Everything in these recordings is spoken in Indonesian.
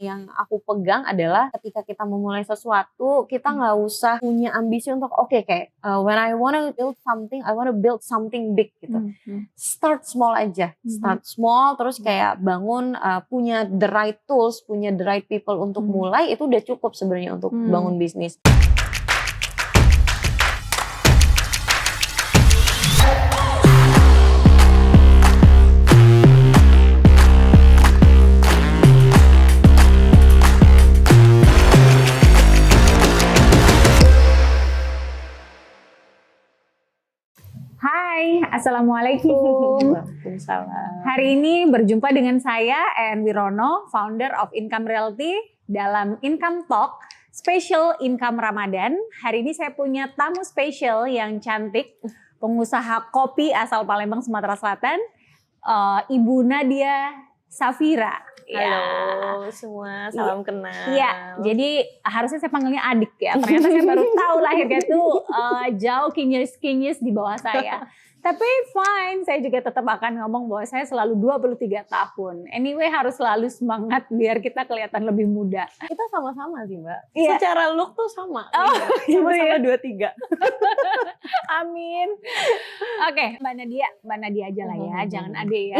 yang aku pegang adalah ketika kita memulai sesuatu, kita nggak usah punya ambisi untuk kayak when I wanna build something, I wanna build something big gitu. Start small aja, start small, terus kayak bangun punya the right tools, punya the right people untuk mulai, itu udah cukup sebenarnya untuk bangun bisnis. Hai, Assalamualaikum. Waalaikumsalam. Hari ini berjumpa dengan saya, En Wirono, founder of Income Realty dalam Income Talk Special Income Ramadan. Hari ini saya punya tamu spesial yang cantik, pengusaha kopi asal Palembang, Sumatera Selatan, Ibu Nadia Safira. Halo semua, salam kenal. Iya, jadi harusnya saya panggilnya adik ya. Ternyata saya baru tahu lahirnya tuh jauh kinyis di bawah saya. Tapi fine, saya juga tetap akan ngomong bahwa saya selalu 23 tahun. Anyway, harus selalu semangat biar kita kelihatan lebih muda. Kita sama-sama sih Mbak. Iya. Secara look tuh sama. Oh, sama-sama 23. Amin. Oke, Mbak Nadia aja lah ya, jangan Ade ya.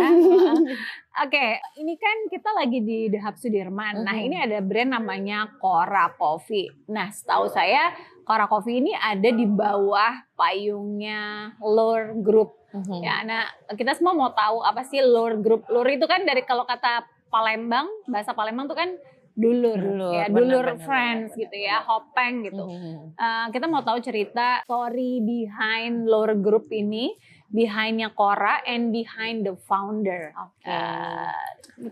Oke, ini kan kita lagi di The Hub Sudirman. Nah, ini ada brand namanya Cora Coffee. Nah, setahu saya Cora Coffee ini ada di bawah payungnya Lure Group. Ya, nah kita semua mau tahu apa sih Lure Group. Lure itu kan dari kalau kata Palembang, bahasa Palembang tuh kan dulur ya, dulur friends gitu ya, hopeng gitu. Kita mau tahu cerita story behind Lure Group ini, behindnya Cora and behind the founder.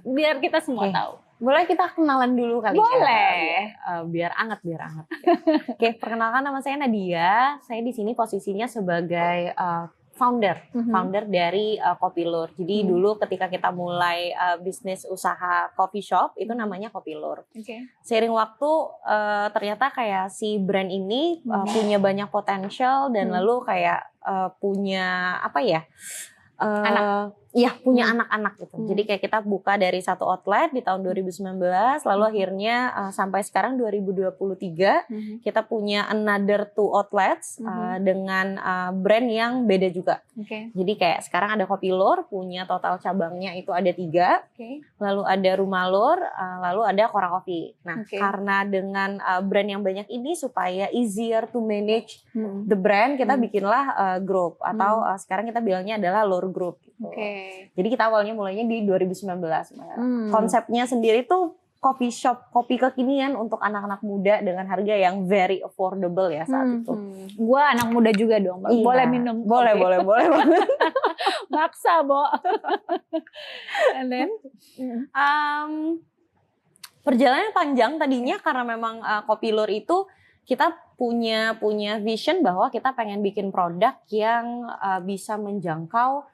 Biar kita semua tahu. Boleh kita kenalan dulu kali Boleh. ya? Biar anget. Oke, perkenalkan nama saya Nadia. Saya di sini posisinya sebagai founder dari Kopi Lure. Jadi dulu ketika kita mulai bisnis usaha coffee shop itu namanya Kopi Lure. Seiring waktu ternyata kayak si brand ini punya banyak potensial dan lalu kayak punya apa ya? Punya anak-anak gitu. Jadi kayak kita buka dari satu outlet di tahun 2019, lalu akhirnya sampai sekarang 2023 kita punya another 2 outlets dengan brand yang beda juga. Jadi kayak sekarang ada Kopi Lure, punya total cabangnya itu ada 3, lalu ada Rumah Lure, lalu ada Cora Coffee. Nah, karena dengan brand yang banyak ini supaya easier to manage the brand, kita bikinlah group atau sekarang kita bilangnya adalah Lure Group. Gitu. Jadi kita awalnya mulainya di 2019. Konsepnya sendiri tuh coffee shop, kopi kekinian untuk anak-anak muda dengan harga yang very affordable ya saat itu. Gua anak muda juga dong, Iya. boleh minum Boleh banget. Maksa, Bo. And then? Perjalanannya panjang tadinya karena memang Kopi Lure itu kita punya vision bahwa kita pengen bikin produk yang bisa menjangkau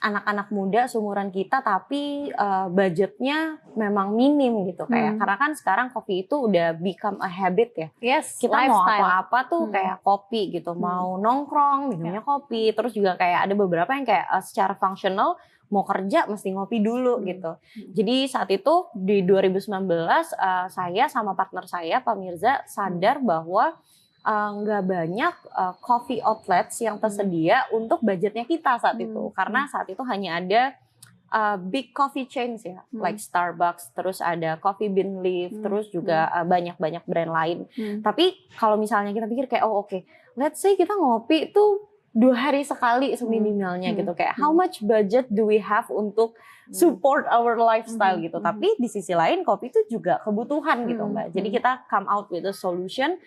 anak-anak muda seumuran kita tapi budgetnya memang minim gitu kayak karena kan sekarang kopi itu udah become a habit ya. Yes, Kita lifestyle. mau apa-apa tuh kayak kopi gitu, mau nongkrong minumnya kopi, terus juga kayak ada beberapa yang kayak secara fungsional mau kerja mesti ngopi dulu gitu. Jadi saat itu di 2019 saya sama partner saya Pak Mirza sadar bahwa nggak banyak coffee outlets yang tersedia untuk budgetnya kita saat itu karena saat itu hanya ada big coffee chains ya like Starbucks, terus ada Coffee Bean Leaf, terus juga banyak brand lain. Tapi kalau misalnya kita pikir kayak let's say kita ngopi itu 2 hari sekali seminimalnya gitu kayak how much budget do we have untuk support our lifestyle gitu. Tapi di sisi lain kopi itu juga kebutuhan gitu Mbak. Jadi kita come out with a solution.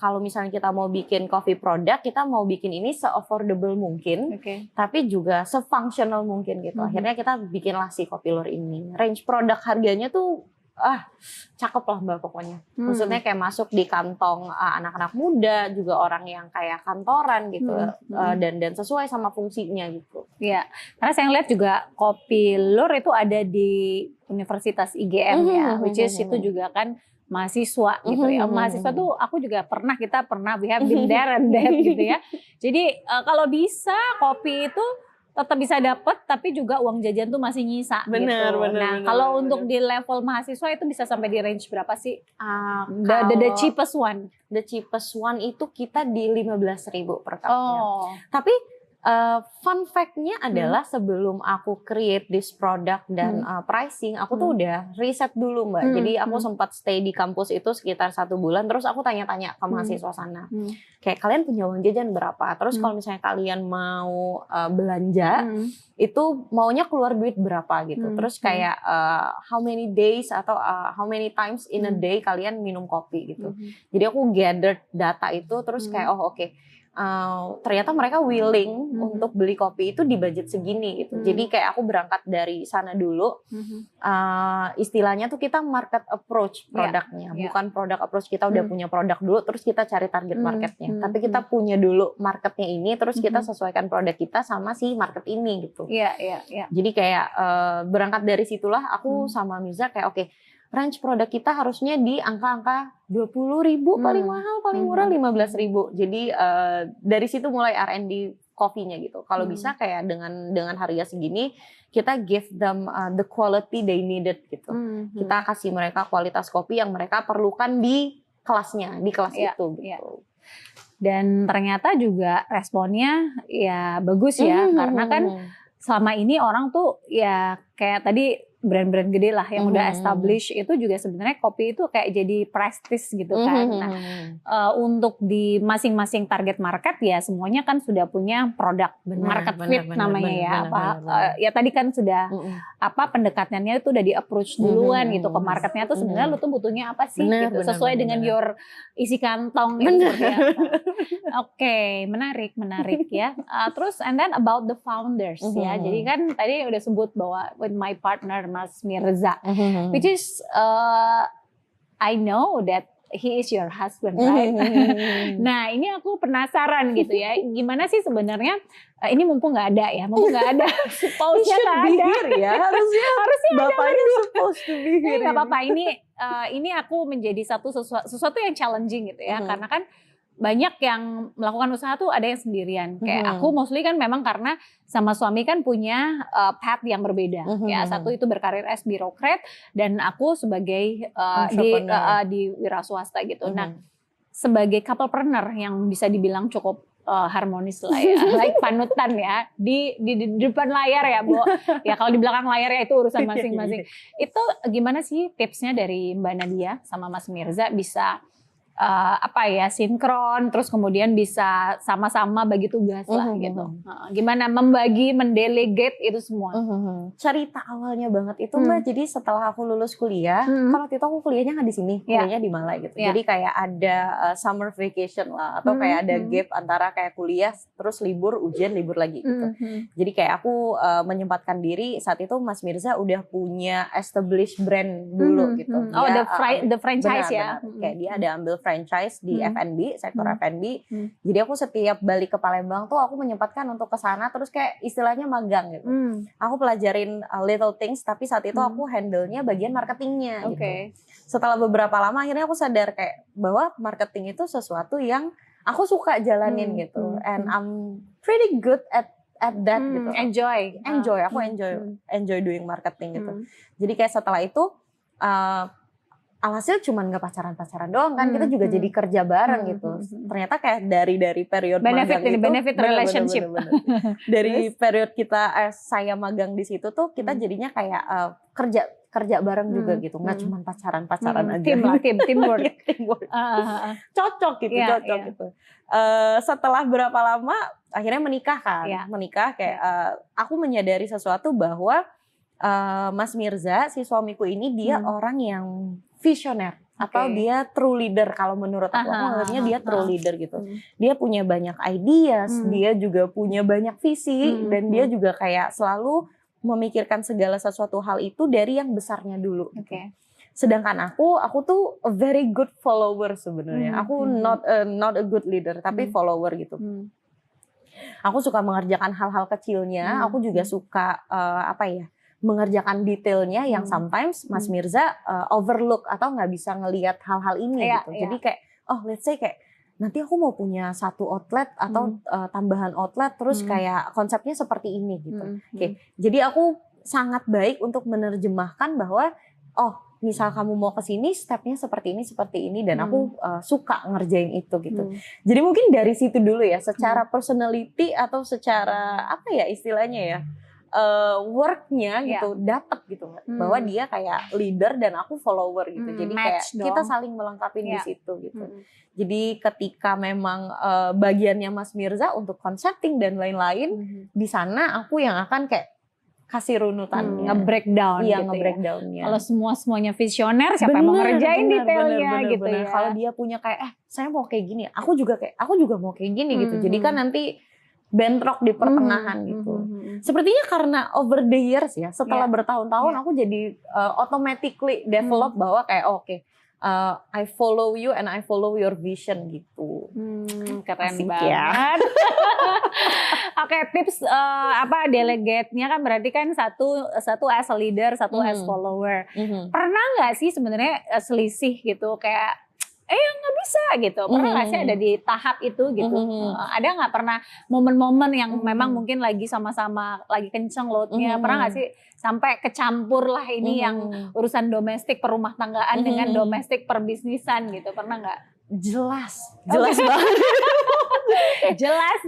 Kalau misalnya kita mau bikin coffee product, kita mau bikin ini se-affordable mungkin, tapi juga se-functional mungkin gitu. Akhirnya kita bikinlah si Kopi Lure ini. Range produk harganya tuh cakep lah Mbak pokoknya. Maksudnya kayak masuk di kantong anak-anak muda, juga orang yang kayak kantoran gitu, dan sesuai sama fungsinya gitu. Iya, karena saya lihat juga Kopi Lure itu ada di Universitas IGM ya, which is itu juga kan mahasiswa gitu ya. Mahasiswa tuh aku juga we have been there and that gitu ya. Jadi kalau bisa kopi itu tetap bisa dapet, tapi juga uang jajan tuh masih nyisa Bener, gitu. bener, Nah, bener, kalau bener, untuk bener. di level mahasiswa itu bisa sampai di range berapa sih? The Kalau cheapest one. the cheapest one itu kita di 15.000 per cupnya. Oh. Tapi fun fact-nya adalah sebelum aku create this product dan pricing, aku tuh udah riset dulu Mbak. Jadi aku sempat stay di kampus itu sekitar 1 bulan, terus aku tanya-tanya ke mahasiswa sana. Kayak kalian punya uang jajan berapa? Terus kalau misalnya kalian mau belanja, itu maunya keluar duit berapa gitu. Terus kayak how many days atau how many times in a day kalian minum kopi gitu. Jadi aku gathered data itu, terus kayak oke. Ternyata mereka willing untuk beli kopi itu di budget segini gitu. Jadi kayak aku berangkat dari sana dulu. Istilahnya tuh kita market approach produknya, bukan produk approach. Kita udah punya produk dulu, terus kita cari target marketnya. Tapi kita punya dulu marketnya ini, terus kita sesuaikan produk kita sama si market ini gitu. Jadi kayak berangkat dari situlah aku sama Mirza kayak oke, range produk kita harusnya di angka-angka 20.000 paling mahal, paling murah 15.000. Jadi dari situ mulai R&D kopinya gitu. Kalau bisa kayak dengan harga segini, kita give them the quality they needed gitu. Kita kasih mereka kualitas kopi yang mereka perlukan di kelasnya, di kelas itu gitu. Dan ternyata juga responnya ya bagus ya, karena kan selama ini orang tuh ya kayak tadi brand-brand gede lah yang udah establish itu juga sebenarnya kopi itu kayak jadi prestige gitu kan. Nah, untuk di masing-masing target market ya semuanya kan sudah punya produk market fit namanya ya. Ya tadi kan sudah pendekatannya itu udah di approach duluan gitu ke marketnya tuh sebenarnya lu tuh butuhnya apa sih gitu sesuai dengan your isi kantong gitu ya. Oke, menarik ya. Terus and then about the founders ya. Jadi kan tadi udah sebut bahwa with my partner Mas Mirza, which is I know that he is your husband, right? Nah, ini aku penasaran gitu ya, gimana sih sebenarnya ini mumpung nggak ada ya, pausnya nggak ada, ya harusnya bapaknya supposed to be here. Nggak apa-apa, ini aku menjadi sesuatu yang challenging gitu ya, karena kan banyak yang melakukan usaha tuh ada yang sendirian. Kayak aku mostly kan memang karena sama suami kan punya path yang berbeda. Ya, satu itu berkarir as birokrat dan aku sebagai di wira swasta gitu. Nah, sebagai couplepreneur yang bisa dibilang cukup harmonis lah ya, like panutan ya di depan layar ya, Bu. Ya kalau di belakang layar ya itu urusan masing-masing. Itu gimana sih tipsnya dari Mbak Nadia sama Mas Mirza bisa sinkron, terus kemudian bisa sama-sama bagi tugas lah gitu. Gimana mendelegate itu semua? Cerita awalnya banget itu Mbak, jadi setelah aku lulus kuliah, kalau waktu itu aku kuliahnya nggak di sini, kuliahnya di Malai gitu. Jadi kayak ada summer vacation lah, atau kayak ada gap antara kayak kuliah, terus libur, ujian, libur lagi gitu. Jadi kayak aku menyempatkan diri, saat itu Mas Mirza udah punya established brand dulu gitu. The franchise ya? Kayak dia ada ambil franchise di F&B, sektor F&B. Jadi aku setiap balik ke Palembang tuh aku menyempatkan untuk ke sana terus kayak istilahnya magang gitu. Aku pelajarin little things tapi saat itu aku handle-nya bagian marketingnya gitu. Setelah beberapa lama akhirnya aku sadar kayak bahwa marketing itu sesuatu yang aku suka jalanin gitu. And I'm pretty good at that gitu. Aku enjoy doing marketing gitu. Jadi kayak setelah itu alhasil cuman gak pacaran-pacaran doang kan, kita juga jadi kerja bareng gitu. Ternyata kayak dari periode magang itu benefit relationship. Dari periode saya magang di situ tuh kita jadinya kayak kerja bareng juga gitu, nggak cuma pacaran aja. Teamwork. Cocok gitu. Setelah berapa lama akhirnya menikah kan, kayak aku menyadari sesuatu bahwa Mas Mirza si suamiku ini dia orang yang visioner atau dia true leader kalau menurut aku menurutnya dia true leader gitu. Dia punya banyak ideas, dia juga punya banyak visi dan dia juga kayak selalu memikirkan segala sesuatu hal itu dari yang besarnya dulu. Sedangkan aku tuh a very good follower sebenarnya. Aku not a good leader tapi follower gitu. Aku suka mengerjakan hal-hal kecilnya, aku juga suka mengerjakan detailnya yang sometimes Mas Mirza overlook atau nggak bisa ngelihat hal-hal ini gitu. Jadi kayak let's say kayak nanti aku mau punya satu outlet atau tambahan outlet terus kayak konsepnya seperti ini gitu. Oke. Jadi aku sangat baik untuk menerjemahkan bahwa misal kamu mau ke sini stepnya seperti ini dan aku suka ngerjain itu gitu. Jadi mungkin dari situ dulu ya, secara personality atau secara apa ya istilahnya ya, worknya gitu dapat gitu, bahwa dia kayak leader dan aku follower gitu. Jadi kayak kita saling melengkapi di situ gitu. Jadi ketika memang bagiannya Mas Mirza untuk concepting dan lain-lain, di sana aku yang akan kayak kasih runutannya, nge-breakdown iya, gitu nge-breakdownnya. Kalau semuanya visioner, siapa yang mau ngerjain detailnya gitu ya. Kalau dia punya kayak saya mau kayak gini, aku juga mau kayak gini gitu. Jadi kan nanti bentrok di pertengahan gitu. Sepertinya karena over the years ya, setelah bertahun-tahun aku jadi automatically develop bahwa kayak I follow you and I follow your vision gitu. Keren Asik banget. Ya. Oke, tips delegate-nya kan berarti kan satu as a leader, satu as follower. Pernah nggak sih sebenarnya selisih gitu kayak nggak bisa gitu. Pernah nggak sih ada di tahap itu gitu? Ada nggak pernah momen-momen yang memang mungkin lagi sama-sama lagi kenceng loadnya? Pernah nggak sih sampai kecampur lah ini yang urusan domestik perumah tanggaan dengan domestik perbisnisan gitu? Pernah nggak? Jelas banget. Jelas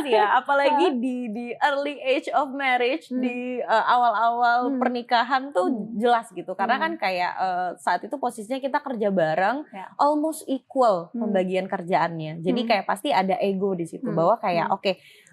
ya. Apalagi di early age of marriage, di awal-awal pernikahan tuh jelas gitu. Karena kan kayak saat itu posisinya kita kerja bareng, almost equal pembagian kerjaannya. Jadi kayak pasti ada ego di situ bahwa kayak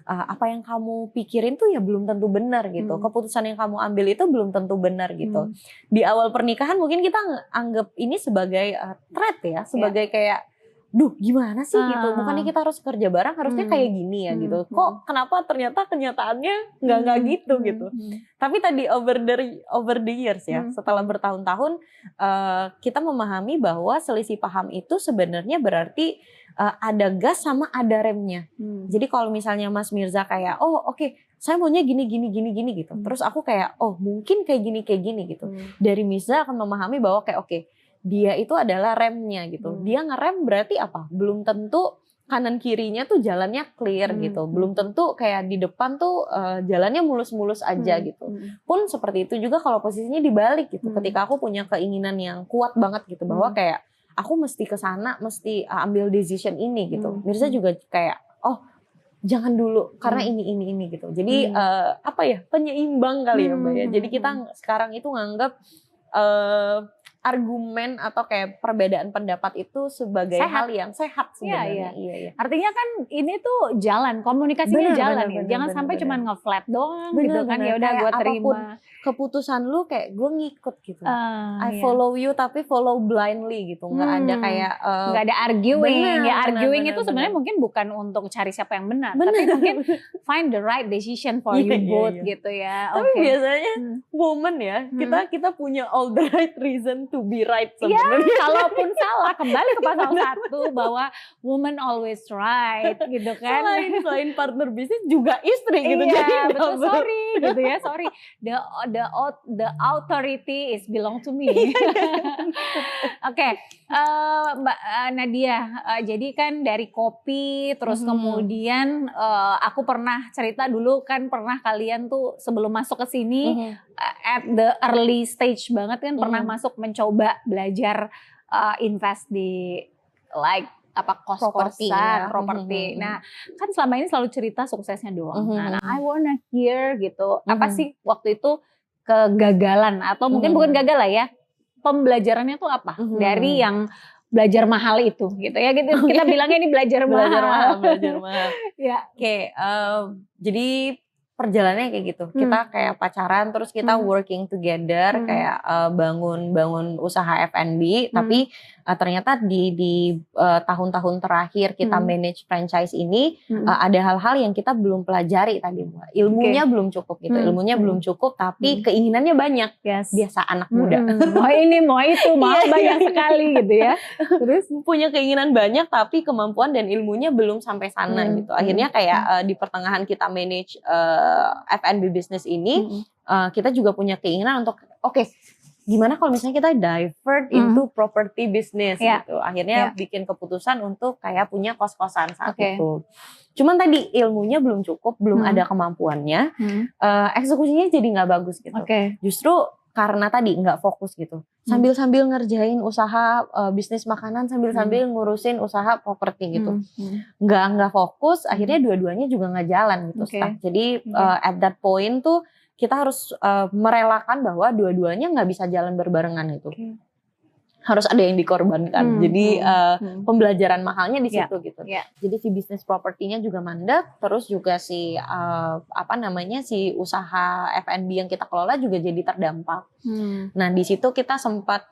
apa yang kamu pikirin tuh ya belum tentu benar gitu. Keputusan yang kamu ambil itu belum tentu benar gitu. Di awal pernikahan mungkin kita anggap ini sebagai threat ya, sebagai kayak gimana sih gitu, bukannya kita harus kerja bareng, harusnya kayak gini ya gitu. Kok kenapa ternyata kenyataannya nggak gitu gitu. Tapi tadi over the years ya, setelah bertahun-tahun kita memahami bahwa selisih paham itu sebenarnya berarti ada gas sama ada remnya. Jadi kalau misalnya Mas Mirza kayak saya maunya gini gitu. Terus aku kayak mungkin kayak gini gitu. Dari Mirza akan memahami bahwa kayak dia itu adalah remnya gitu. Dia ngerem berarti apa? Belum tentu kanan kirinya tuh jalannya clear gitu. Belum tentu kayak di depan tuh jalannya mulus-mulus aja gitu. Pun seperti itu juga kalau posisinya dibalik gitu. Ketika aku punya keinginan yang kuat banget gitu bahwa kayak aku mesti ke sana, mesti ambil decision ini gitu. Mirza juga kayak jangan dulu karena ini gitu. Jadi penyeimbang kali ya Mbak ya. Jadi kita sekarang itu nganggap argumen atau kayak perbedaan pendapat itu sebagai hal yang sehat sebenarnya. Iya. Artinya kan ini tuh jalan, komunikasinya jalan ya. Jangan sampai cuma nge-flat doang gitu kan. Ya udah gue terima. Keputusan lu kayak gue ngikut gitu. I follow you tapi follow blindly gitu. Nggak ada kayak nggak ada arguing. Arguing itu sebenarnya mungkin bukan untuk cari siapa yang benar, tapi mungkin find the right decision for you both gitu ya. Tapi biasanya momen ya, kita punya all the right reason to be right sebenarnya. Ya, kalaupun salah kembali ke pasal 1 bahwa woman always right gitu kan. Selain partner bisnis juga istri gitu. Iya, betul, sorry. The authority is belong to me. Oke, Mbak Nadia, jadi kan dari kopi terus kemudian aku pernah cerita dulu kan pernah kalian tuh sebelum masuk ke sini at the early stage banget kan pernah masuk mencoba belajar invest di kos-kosan, properti. Nah, kan selama ini selalu cerita suksesnya doang. Nah, I wanna hear gitu. Apa sih waktu itu kegagalan atau mungkin bukan gagal lah ya. Pembelajarannya tuh apa? Dari yang belajar mahal itu gitu ya gitu. Kita bilangnya ini belajar mahal. Ya. Jadi perjalanannya kayak gitu. Kita kayak pacaran terus kita working together kayak bangun usaha F&B tapi ternyata di tahun-tahun terakhir kita manage franchise ini ada hal-hal yang kita belum pelajari tadi Mbak. Ilmunya belum cukup gitu. Ilmunya belum cukup tapi keinginannya banyak. Biasa anak muda. Mau ini, mau itu, mau banyak sekali gitu ya. Terus punya keinginan banyak tapi kemampuan dan ilmunya belum sampai sana gitu. Akhirnya kayak di pertengahan kita manage F&B business ini kita juga punya keinginan untuk gimana kalau misalnya kita divert into property business Yeah. gitu. Akhirnya Yeah. bikin keputusan untuk kayak punya kos-kosan saat Oke. itu. Cuman tadi ilmunya belum cukup, belum ada kemampuannya, eksekusinya jadi nggak bagus gitu. Oke. Justru karena tadi nggak fokus gitu. Sambil-sambil ngerjain usaha bisnis makanan, sambil-sambil ngurusin usaha properti gitu. Nggak fokus, akhirnya dua-duanya juga nggak jalan gitu. Oke. Stuck. Jadi at that point tuh kita harus merelakan bahwa dua-duanya nggak bisa jalan berbarengan gitu. Oke. Harus ada yang dikorbankan. Jadi pembelajaran mahalnya di situ gitu. Yeah. Jadi si bisnis propertinya juga mandek, terus juga si si usaha F&B yang kita kelola juga jadi terdampak. Nah di situ kita sempat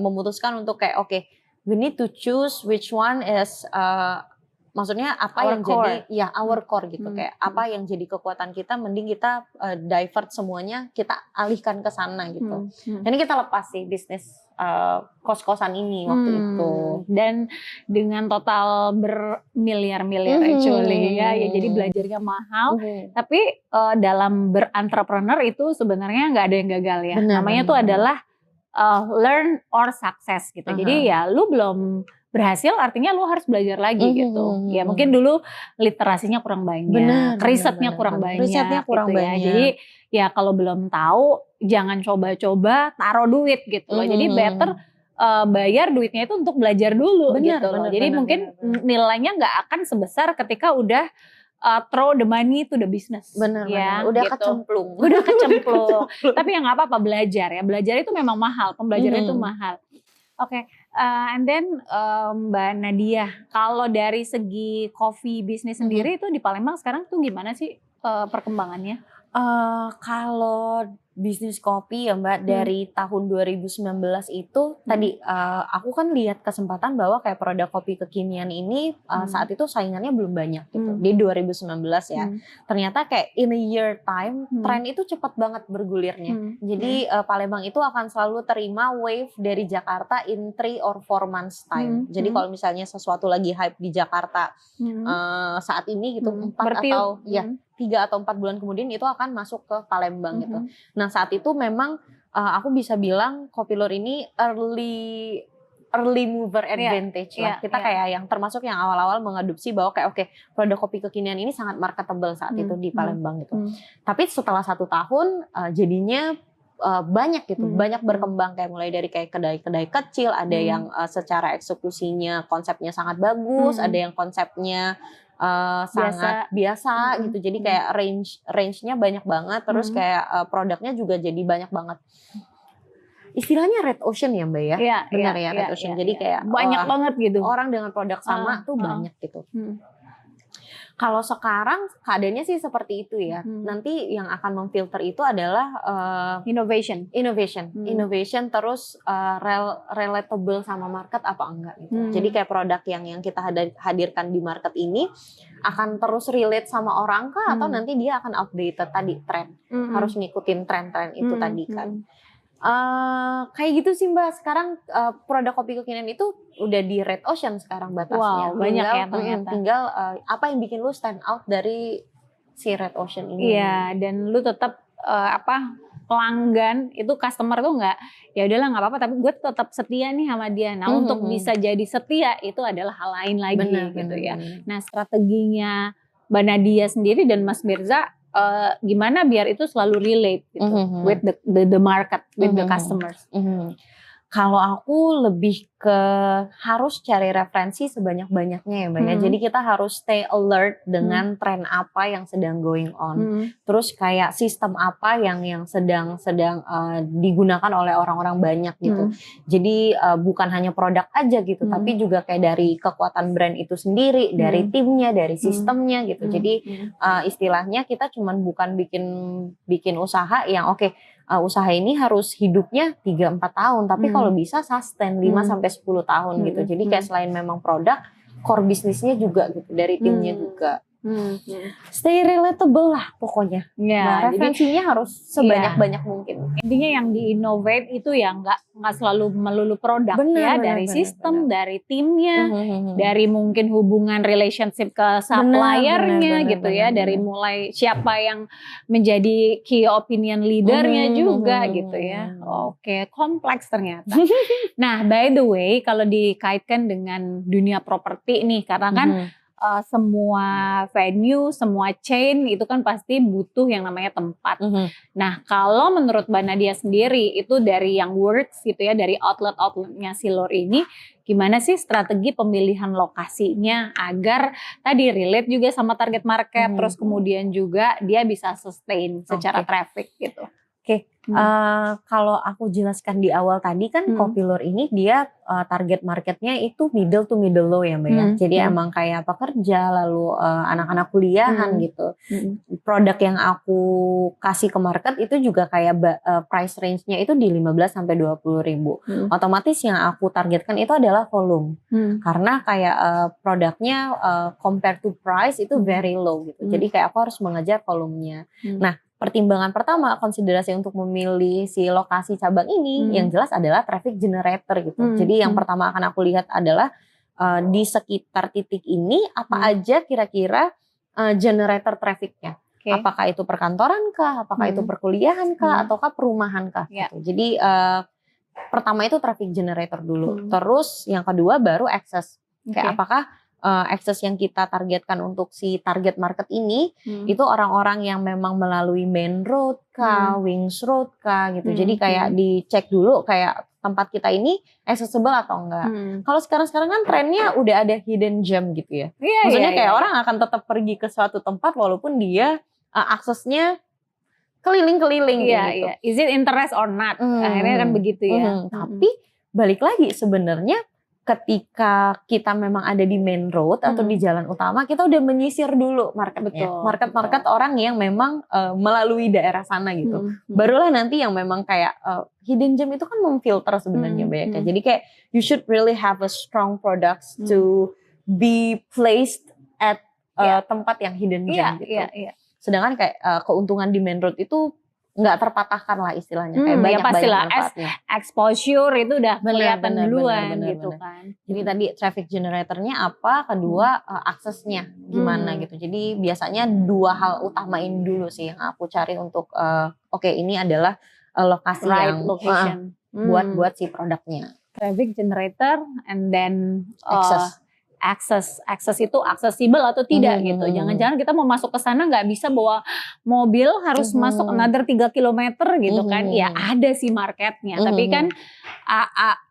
memutuskan untuk kayak oke, we need to choose which one is maksudnya apa Our yang core. jadi ya our core gitu, kayak apa yang jadi kekuatan kita, mending kita divert semuanya, kita alihkan ke sana gitu. Jadi kita lepas sih bisnis kos-kosan ini waktu itu. Dan dengan total bermiliar-miliar actually ya jadi belajarnya mahal. Tapi dalam berentrepreneur itu sebenarnya nggak ada yang gagal ya. Namanya tuh adalah learn or success gitu. Jadi ya lu belum berhasil artinya lu harus belajar lagi gitu. Ya mungkin dulu literasinya kurang banyak, risetnya kurang banyak. Risetnya kurang gitu banyak. Ya. Jadi ya kalau belum tahu jangan coba-coba taruh duit gitu loh. Jadi better bayar duitnya itu untuk belajar dulu gitu loh. Jadi mungkin nilainya nggak akan sebesar ketika udah throw the money to the business. Benar. gitu. Udah kecemplung. Tapi ya nggak apa-apa belajar ya. Belajar itu memang mahal. Pembelajaran itu mahal. Oke. And then Mbak Nadia, kalau dari segi coffee bisnis sendiri itu di Palembang sekarang tuh gimana sih perkembangannya? Kalau bisnis kopi ya Mbak, dari tahun 2019 itu tadi aku kan lihat kesempatan bahwa kayak produk kopi kekinian ini saat itu saingannya belum banyak gitu. Di 2019 ya. Ternyata kayak in a year time tren itu cepat banget bergulirnya. Jadi Palembang itu akan selalu terima wave dari Jakarta in 3 or 4 months time. Jadi kalau misalnya sesuatu lagi hype di Jakarta saat ini gitu 3 atau 4 bulan kemudian itu akan masuk ke Palembang gitu. Nah saat itu memang aku bisa bilang Kopilor ini early mover advantage lah. Kita kayak yang termasuk yang awal-awal mengadopsi bahwa kayak oke, produk kopi kekinian ini sangat marketable saat itu di Palembang gitu. Tapi setelah 1 tahun jadinya banyak gitu, banyak berkembang kayak mulai dari kayak kedai-kedai kecil, ada yang secara eksekusinya konsepnya sangat bagus, ada yang konsepnya sangat biasa gitu. Jadi kayak range-nya banyak banget, terus kayak produknya juga jadi banyak banget. Istilahnya red ocean ya Mbak ya? Benar ya, red ocean. Jadi kayak banyak banget gitu. Orang dengan produk sama tuh banyak gitu. Kalau sekarang keadaannya sih seperti itu ya. Nanti yang akan memfilter itu adalah innovation terus relatable sama market apa enggak gitu. Jadi kayak produk yang kita hadirkan di market ini akan terus relate sama orang kah atau nanti dia akan outdated tadi tren. Harus ngikutin tren-tren itu tadi kan. Kayak gitu sih Mbak. Sekarang produk kopi kekinian itu udah di red ocean sekarang batasnya. Wow, banyak ya ternyata. Tinggal apa yang bikin lu stand out dari si red ocean ini. Iya, dan lu tetap pelanggan itu customer tuh nggak ya udahlah nggak apa-apa tapi gue tetap setia nih sama dia. Nah untuk bisa jadi setia itu adalah hal lain lagi gitu ya. Nah strateginya Mbak Nadia sendiri dan Mas Mirza gimana biar itu selalu relate gitu with the market, with the customers. Kalau aku lebih ke harus cari referensi sebanyak-banyaknya ya Mbak ya. Jadi kita harus stay alert dengan tren apa yang sedang going on. Terus kayak sistem apa yang sedang digunakan oleh orang-orang banyak gitu. Jadi bukan hanya produk aja gitu, tapi juga kayak dari kekuatan brand itu sendiri, dari timnya, dari sistemnya gitu. Jadi istilahnya kita cuman bukan bikin usaha yang usaha ini harus hidupnya 3-4 tahun, tapi kalau bisa sustain 5-10 tahun gitu. Jadi kayak selain memang produk, core bisnisnya juga gitu, dari timnya juga. Stay relatable lah pokoknya. Ya, Nah, jadi referensinya harus sebanyak-banyak mungkin. intinya yang di-innovate itu ya nggak selalu melulu produk ya, dari sistem, dari timnya, dari mungkin hubungan relationship ke suppliernya gitu ya, dari mulai siapa yang menjadi key opinion leadernya juga gitu ya. Oke, kompleks ternyata. Nah, by the way, kalau dikaitkan dengan dunia properti nih, karena kan semua venue, semua chain itu kan pasti butuh yang namanya tempat. Nah, kalau menurut Mbak Nadia sendiri itu dari yang works gitu ya, dari outlet-outletnya Silor ini, gimana sih strategi pemilihan lokasinya agar tadi relate juga sama target market, terus kemudian juga dia bisa sustain secara traffic gitu. Kalau aku jelaskan di awal tadi kan Kopilor ini dia target marketnya itu middle to middle low ya Mbak ya. Jadi emang kayak pekerja lalu anak-anak kuliahan gitu. Produk yang aku kasih ke market itu juga kayak price range-nya itu di 15 sampai 20 ribu. Otomatis yang aku targetkan itu adalah volume. Karena kayak produknya compare to price itu very low gitu. Jadi kayak aku harus mengejar volumenya. Nah, pertimbangan pertama, konsiderasi untuk memilih si lokasi cabang ini yang jelas adalah traffic generator gitu. Jadi yang pertama akan aku lihat adalah di sekitar titik ini apa aja kira-kira generator trafficnya. Apakah itu perkantoran kah, apakah itu perkuliahan kah, ataukah perumahan kah gitu. Jadi pertama itu traffic generator dulu. Terus yang kedua baru access. Kayak apakah akses yang kita targetkan untuk si target market ini itu orang-orang yang memang melalui main road kah, wings road kah gitu. Jadi kayak dicek dulu kayak tempat kita ini accessible atau enggak. Kalau sekarang kan trennya udah ada hidden gem gitu ya. Maksudnya kayak orang akan tetap pergi ke suatu tempat walaupun dia aksesnya keliling-keliling gitu. Is it interest or not? Akhirnya kan begitu ya. Tapi balik lagi sebenarnya ketika kita memang ada di main road atau di jalan utama, kita udah menyisir dulu marketnya. Market orang yang memang melalui daerah sana gitu. Barulah nanti yang memang kayak hidden gem itu kan memfilter sebenarnya banyak. Jadi kayak you should really have a strong products to be placed at tempat yang hidden gem gitu. Sedangkan kayak keuntungan di main road itu nggak terpatahkan lah istilahnya, kayak banyak-banyak manfaatnya. Exposure itu udah kelihatan duluan gitu kan. Jadi tadi traffic generatornya apa, kedua aksesnya gimana gitu. Jadi biasanya dua hal utama ini dulu sih yang aku cari untuk ini adalah lokasi yang location buat si produknya. Traffic generator and then akses itu aksesibel atau tidak gitu. Jangan-jangan kita mau masuk ke sana nggak bisa bawa mobil, harus masuk another 3 kilometer gitu kan. Ya ada sih marketnya, tapi kan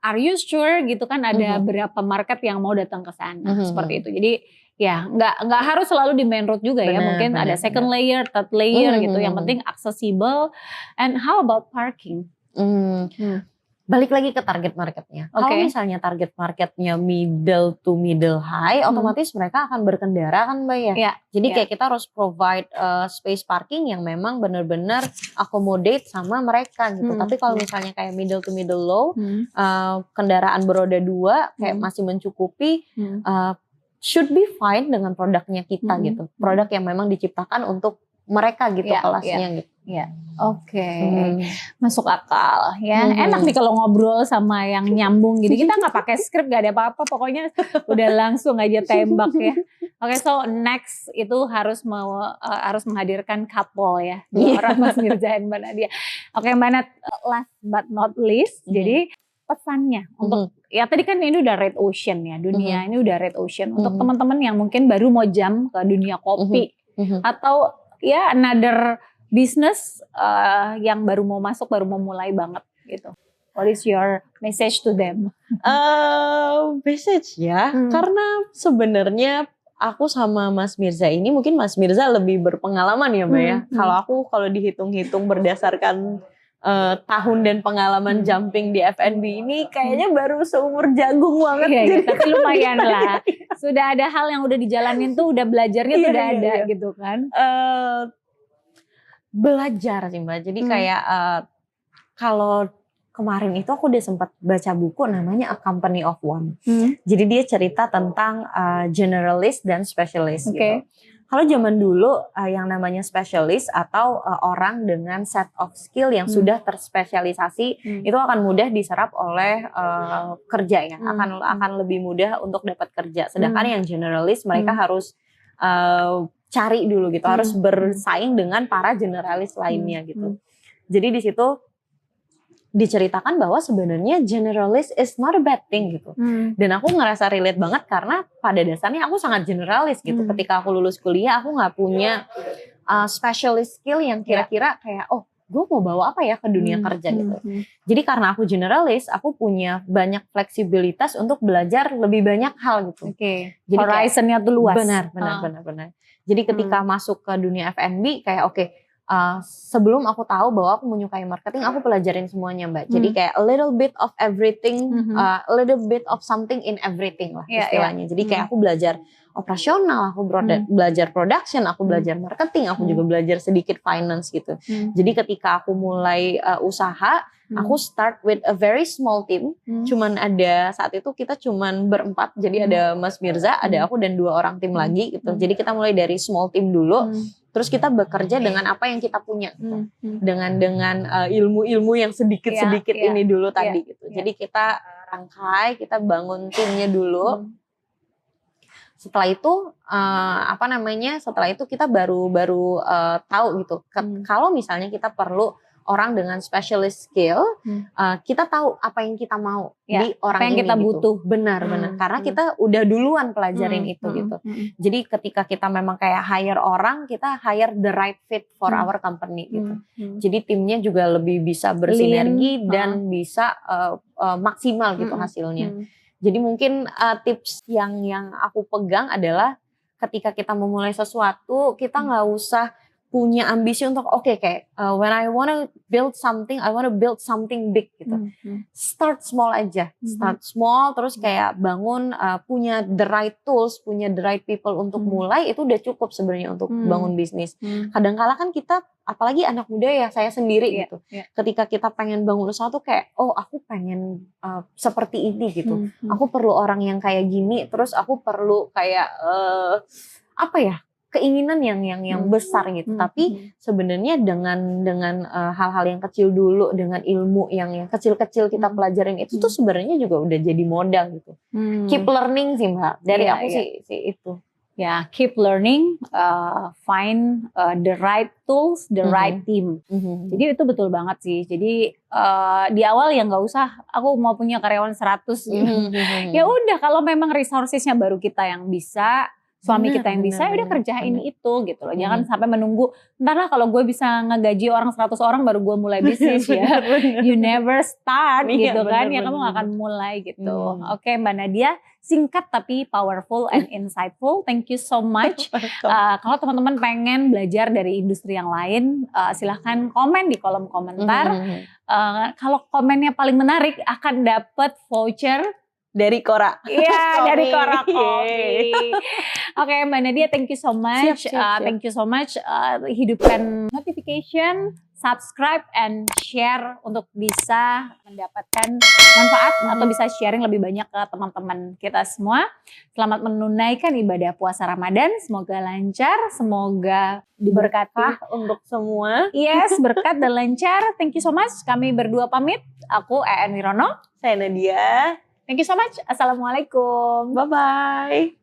are you sure gitu kan ada berapa market yang mau datang ke sana seperti itu. Jadi ya nggak harus selalu di main road juga ya. Mungkin ada second layer, third layer gitu. Yang penting aksesibel. And how about parking? Balik lagi ke target marketnya. Kalau misalnya target marketnya middle to middle high, otomatis mereka akan berkendara kan Mbak ya. Jadi kayak kita harus provide space parking yang memang benar-benar accommodate sama mereka gitu. Tapi kalau misalnya kayak middle to middle low, kendaraan beroda 2 kayak masih mencukupi, should be fine dengan produknya kita gitu. Produk yang memang diciptakan untuk mereka gitu kelasnya gitu. Masuk akal ya. Enak nih kalau ngobrol sama yang nyambung gitu. Kita nggak pakai skrip, nggak ada apa-apa, pokoknya udah langsung aja tembak ya. So next itu harus menghadirkan couple ya, dua orang, Mas Mirza dan Mbak Nadia. Mbak Nat, last but not least, jadi pesannya untuk ya tadi kan ini udah red ocean ya, dunia ini udah red ocean untuk teman-teman yang mungkin baru mau jump ke dunia kopi atau ya another business yang baru mau masuk, baru mau mulai banget gitu. What is your message to them? Message ya, karena sebenarnya aku sama Mas Mirza ini, mungkin Mas Mirza lebih berpengalaman ya Mbak ya. Kalau dihitung-hitung berdasarkan tahun dan pengalaman jumping di F&B ini kayaknya baru seumur jagung banget. Tapi lumayan lah. Sudah ada hal yang udah dijalanin tuh, udah belajarnya tuh udah ada gitu kan. Belajar sih Mbak. Jadi kayak kalau kemarin itu aku udah sempat baca buku namanya A Company of One. Jadi dia cerita tentang generalist dan specialist gitu. Kalau zaman dulu yang namanya specialist atau orang dengan set of skill yang sudah terspesialisasi itu akan mudah diserap oleh kerja ya, akan lebih mudah untuk dapat kerja. Sedangkan yang generalist mereka harus cari dulu gitu, harus bersaing dengan para generalis lainnya gitu. Jadi di situ diceritakan bahwa sebenarnya generalist is not a bad thing gitu. Dan aku ngerasa relate banget karena pada dasarnya aku sangat generalis gitu. Ketika aku lulus kuliah aku nggak punya specialist skill yang kira-kira kayak gue mau bawa apa ya ke dunia kerja gitu. Jadi karena aku generalis, aku punya banyak fleksibilitas untuk belajar lebih banyak hal gitu. Jadi horizonnya tuh luas. Benar. Jadi ketika masuk ke dunia F&B kayak sebelum aku tahu bahwa aku menyukai marketing, aku pelajarin semuanya Mbak. Jadi kayak a little bit of everything, a little bit of something in everything lah istilahnya. Jadi kayak aku belajar operasional, aku belajar production, aku belajar marketing, aku juga belajar sedikit finance gitu. Jadi ketika aku mulai usaha, aku start with a very small team. Cuman ada saat itu kita cuman berempat. Jadi ada Mas Mirza, ada aku dan 2 orang tim lagi gitu. Jadi kita mulai dari small team dulu. Terus kita bekerja dengan apa yang kita punya gitu. Dengan ilmu-ilmu yang sedikit-sedikit ini dulu tadi gitu. Jadi kita rangkai, kita bangun timnya dulu. Setelah itu setelah itu kita baru tahu gitu. Kalau misalnya kita perlu orang dengan specialist skill, kita tahu apa yang kita mau di orang apa yang ini kita gitu. butuh. Benar. Karena kita udah duluan pelajarin itu gitu. Jadi ketika kita memang kayak hire orang, kita hire the right fit for our company gitu. Jadi timnya juga lebih bisa bersinergi dan bisa maksimal gitu hasilnya. Jadi mungkin tips yang aku pegang adalah ketika kita memulai sesuatu, kita nggak usah punya ambisi untuk when I wanna build something, I wanna build something big gitu. Start small aja, start small, terus kayak bangun punya the right tools, punya the right people untuk mulai, itu udah cukup sebenarnya untuk bangun bisnis. Kadang-kala kan kita, apalagi anak muda ya, saya sendiri gitu. Ketika kita pengen bangun usaha tuh kayak, aku pengen seperti ini gitu. Aku perlu orang yang kayak gini, terus aku perlu kayak keinginan yang besar gitu. Tapi sebenarnya dengan hal-hal yang kecil dulu, dengan ilmu yang kecil-kecil kita pelajarin itu tuh sebenarnya juga udah jadi modal gitu. Keep learning sih Mbak. Dari aku sih itu. Ya, keep learning, find the right tools, the right team. Jadi itu betul banget sih. Jadi di awal ya nggak usah aku mau punya karyawan 100 gitu. Ya udah, kalau memang resourcesnya baru kita yang bisa, suami kita yang bisa, udah kerjain itu gitu loh. Jangan sampai menunggu, ntar lah kalau gue bisa ngegaji orang 100 orang baru gue mulai bisnis ya. You never start gitu kan, ya kamu gak akan mulai gitu. Oke, Mbak Nadia, singkat tapi powerful and insightful. Thank you so much. Kalau teman-teman pengen belajar dari industri yang lain, silahkan komen di kolom komentar. Kalau komennya paling menarik akan dapat voucher dari Kora. Iya, dari Kora Coffee. Oke, Mbak Nadia, thank you so much. Siap. Thank you so much. Hidupkan notification, subscribe, and share untuk bisa mendapatkan manfaat atau bisa sharing lebih banyak ke teman-teman kita semua. Selamat menunaikan ibadah puasa Ramadan. Semoga lancar, semoga diberkati untuk semua. Yes, berkat dan lancar. Thank you so much. Kami berdua pamit. Aku EN Wirono. Saya Nadia. Thank you so much. Assalamualaikum. Bye-bye.